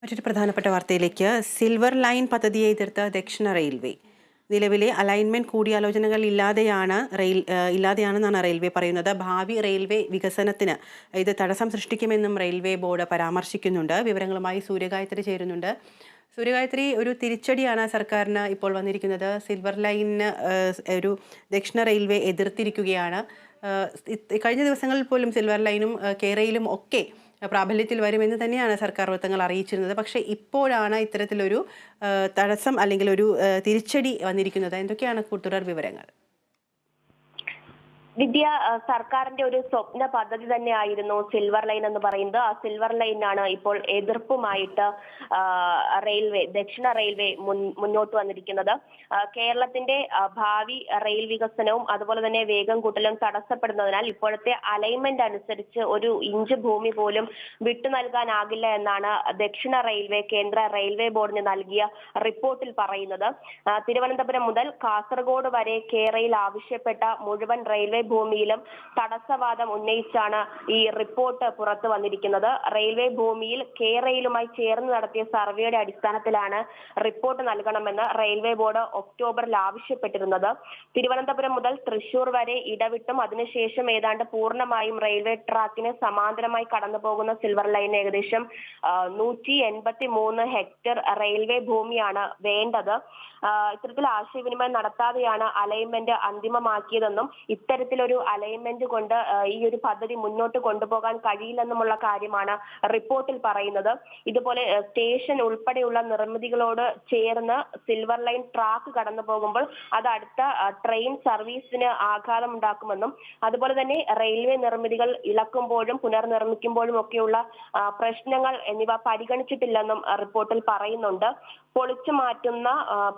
മറ്റൊരു പ്രധാനപ്പെട്ട വാർത്തയിലേക്ക് സിൽവർ ലൈൻ പദ്ധതിയെ എതിർത്ത് ദക്ഷിണ റെയിൽവേ നിലവിലെ അലൈൻമെന്റ് കൂടിയാലോചനകൾ ഇല്ലാതെയാണെന്നാണ് റെയിൽവേ പറയുന്നത്. ഭാവി റെയിൽവേ വികസനത്തിന് ഇത് തടസ്സം സൃഷ്ടിക്കുമെന്നും റെയിൽവേ ബോർഡ് പരാമർശിക്കുന്നുണ്ട്. വിവരങ്ങളുമായി സൂര്യഗായത്രി ചേരുന്നുണ്ട്. സൂര്യഗായത്രി, ഒരു തിരിച്ചടിയാണ് സർക്കാരിന് ഇപ്പോൾ വന്നിരിക്കുന്നത്. സിൽവർ ലൈനിന് ഒരു ദക്ഷിണ റെയിൽവേ എതിർത്തിരിക്കുകയാണ്. കഴിഞ്ഞ ദിവസങ്ങളിൽ പോലും സിൽവർ ലൈനും കേരയിലും ഒക്കെ പ്രാബല്യത്തിൽ വരുമെന്ന് തന്നെയാണ് സർക്കാർ വൃത്തങ്ങൾ അറിയിച്ചിരുന്നത്. പക്ഷേ ഇപ്പോഴാണ് ഇത്തരത്തിലൊരു തടസ്സം അല്ലെങ്കിൽ ഒരു തിരിച്ചടി വന്നിരിക്കുന്നത്. എന്തൊക്കെയാണ് തുടർ വിവരങ്ങൾ? വിദ്യ സർക്കാരിന്റെ ഒരു സ്വപ്ന പദ്ധതി തന്നെയായിരുന്നു സിൽവർ ലൈൻ എന്ന് പറയുന്നത്. ആ സിൽവർ ലൈനാണ് ഇപ്പോൾ എതിർപ്പുമായിട്ട് ദക്ഷിണ റെയിൽവേ മുന്നോട്ട് വന്നിരിക്കുന്നത്. കേരളത്തിന്റെ ഭാവി റെയിൽ വികസനവും അതുപോലെ തന്നെ വേഗം കൂട്ടലും തടസ്സപ്പെടുന്നതിനാൽ ഇപ്പോഴത്തെ അലൈൻമെന്റ് അനുസരിച്ച് ഒരു ഇഞ്ച് ഭൂമി പോലും വിട്ടു നൽകാനാകില്ല എന്നാണ് ദക്ഷിണ റെയിൽവേ കേന്ദ്ര റെയിൽവേ ബോർഡിന് നൽകിയ റിപ്പോർട്ടിൽ പറയുന്നത്. തിരുവനന്തപുരം മുതൽ കാസർഗോഡ് വരെ കേരയിൽ ആവശ്യപ്പെട്ട മുഴുവൻ റെയിൽവേ ഭൂമിയിലും തടസ്സവാദം ഉന്നയിച്ചാണ് ഈ റിപ്പോർട്ട് പുറത്തു വന്നിരിക്കുന്നത്. റെയിൽവേ ഭൂമിയിൽ കേരയിലുമായി ചേർന്ന് നടത്തിയ സർവേയുടെ അടിസ്ഥാനത്തിലാണ് റിപ്പോർട്ട് നൽകണമെന്ന് റെയിൽവേ ബോർഡ് ഒക്ടോബറിൽ ആവശ്യപ്പെട്ടിരുന്നത്. തിരുവനന്തപുരം മുതൽ തൃശൂർ വരെ ഇടവിട്ടും അതിനുശേഷം ഏതാണ്ട് പൂർണ്ണമായും റെയിൽവേ ട്രാക്കിന് സമാന്തരമായി കടന്നുപോകുന്ന സിൽവർ ലൈൻ ഏകദേശം 183 ഹെക്ടർ റെയിൽവേ ഭൂമിയാണ് വേണ്ടത്. ഇത്തരത്തിൽ ആശയവിനിമയം നടത്താതെയാണ് അലൈൻമെന്റ് അന്തിമമാക്കിയതെന്നും ഇത്തരത്തിലൊരു അലൈൻമെന്റ് കൊണ്ട് ഈ ഒരു പദ്ധതി മുന്നോട്ട് കൊണ്ടുപോകാൻ കഴിയില്ലെന്നുമുള്ള കാര്യമാണ് റിപ്പോർട്ടിൽ പറയുന്നത്. ഇതുപോലെ സ്റ്റേഷൻ ഉൾപ്പെടെയുള്ള നിർമ്മിതികളോട് ചേർന്ന് സിൽവർ ലൈൻ ട്രാക്ക് കടന്നു പോകുമ്പോൾ അത് അടുത്ത ട്രെയിൻ സർവീസിന് ആഘാതമുണ്ടാക്കുമെന്നും അതുപോലെ തന്നെ റെയിൽവേ നിർമ്മിതികൾ ഇളക്കുമ്പോഴും പുനർനിർമ്മിക്കുമ്പോഴും ഒക്കെയുള്ള പ്രശ്നങ്ങൾ എന്നിവ പരിഗണിച്ചിട്ടില്ലെന്നും റിപ്പോർട്ടിൽ പറയുന്നുണ്ട്. പൊളിച്ചു മാറ്റുന്ന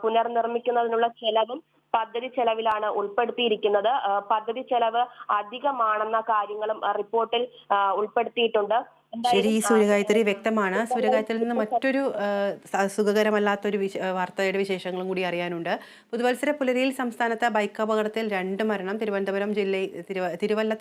പുനർനിർമ്മിക്കുന്നതിനുള്ള ചെലവും പദ്ധതി ചെലവിലാണ് ഉൾപ്പെടുത്തിയിരിക്കുന്നത്. പദ്ധതി ചെലവ് അധികമാണെന്ന കാര്യങ്ങളും റിപ്പോർട്ടിൽ ഉൾപ്പെടുത്തിയിട്ടുണ്ട്. ശരി, സൂര്യഗായത്രി, വ്യക്തമാണ്. സൂര്യഗായത്രിയിൽ നിന്ന് മറ്റൊരു സുഖകരമല്ലാത്തൊരു വാർത്തയുടെ വിശേഷങ്ങളും കൂടി അറിയാനുണ്ട്. പുതുവത്സര പുലരിയിൽ സംസ്ഥാനത്ത് ബൈക്ക് അപകടത്തിൽ 2 മരണം. തിരുവനന്തപുരം ജില്ലയിൽ തിരുവല്ല